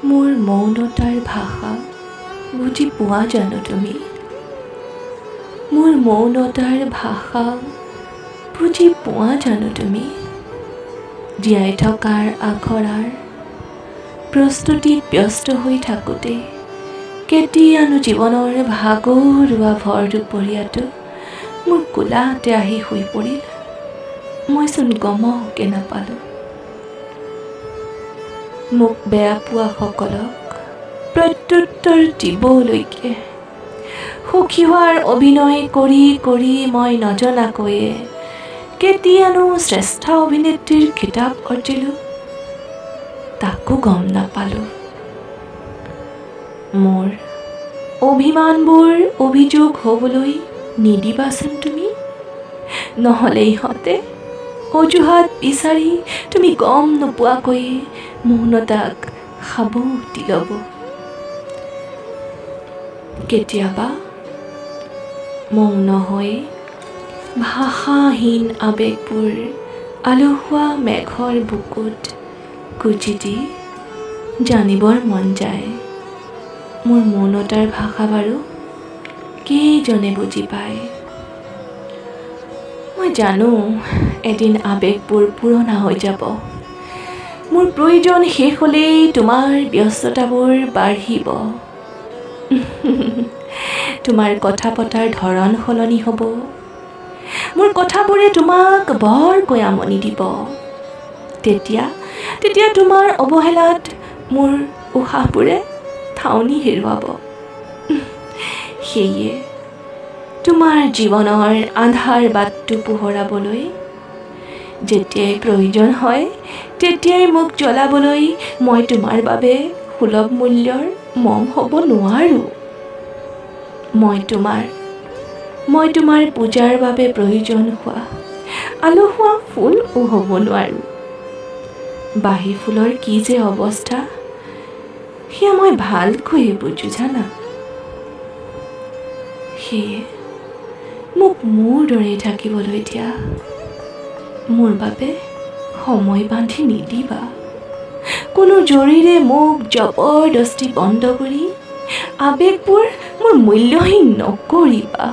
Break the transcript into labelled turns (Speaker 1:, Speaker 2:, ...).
Speaker 1: মোৰ মৌনতাৰ ভাষা বুজি পোৱা জানো তুমি? মোৰ মৌনতাৰ ভাষা বুজি পোৱা জানো তুমি? জীয়াই থকাৰ আখৰাৰ প্ৰস্তুতিত ব্যস্ত হৈ থাকোঁতে কেতিয়ানো জীৱনৰ ভাগৰুৱা ভৰ দুপৰীয়াটো মোৰ কোলাতে আহি শুই পৰিল। মইচোন গমকে নাপালোঁ। মোক বেয়া পোৱা সকলক প্ৰত্যুত্তৰ দিবলৈকে সুখী হোৱাৰ অভিনয় কৰি কৰি মই নজনাকৈয়ে কেতিয়ানো শ্ৰেষ্ঠ অভিনেত্ৰীৰ খিতাপ অৰ্জিলোঁ, তাকো গম নাপালোঁ। মোৰ অভিমানবোৰ অভিযোগ হ'বলৈ নিদিবাচোন তুমি, নহ'লে ইহঁতে অজুহাত বিচাৰি তুমি গম নোপোৱাকৈয়ে মৌনতাক সাবটি ল'ব। কেতিয়াবা মৌন হৈ ভাষাহীন আৱেগবোৰ আলসুৱা মেঘৰ বুকুত গুজি দি জানিবৰ মন যায়, মোৰ মৌনতাৰ ভাষা বাৰু কেইজনে বুজি পায়। মই জানো এদিন আৱেগবোৰ পুৰণা হৈ যাব। মোৰ প্ৰয়োজন শেষ হ'লেই তোমাৰ ব্যস্ততাবোৰ বাঢ়িব। তোমাৰ কথা পতাৰ ধৰণ সলনি হ'ব। মোৰ কথাবোৰে তোমাক বৰকৈ আমনি দিব। তেতিয়া তোমাৰ অৱহেলাত মোৰ উশাহবোৰে ঠাউনি হেৰুৱাব। সেয়ে তোমাৰ জীৱনৰ আন্ধাৰ বাটটো পোহৰাবলৈ যেতিয়াই প্ৰয়োজন হয় তেতিয়াই মোক জ্বলাবলৈ মই তোমাৰ বাবে সুলভ মূল্যৰ মম হ'ব নোৱাৰোঁ। মই তোমাৰ পূজাৰ বাবে প্ৰয়োজন হোৱা আলসুৱা ফুলও হ'ব নোৱাৰোঁ। বাহী ফুলৰ কি যে অৱস্থা সেয়া মই ভালকৈয়ে বুজো জানা। সেয়ে মোক মোৰ দৰেই থাকিবলৈ দিয়া। মোৰ বাবে সময় বান্ধি নিদিবা। কোনো জৰিৰে মোক জবৰদস্তি বন্ধ কৰি আৱেগবোৰ মোৰ মূল্যহীন নকৰিবা।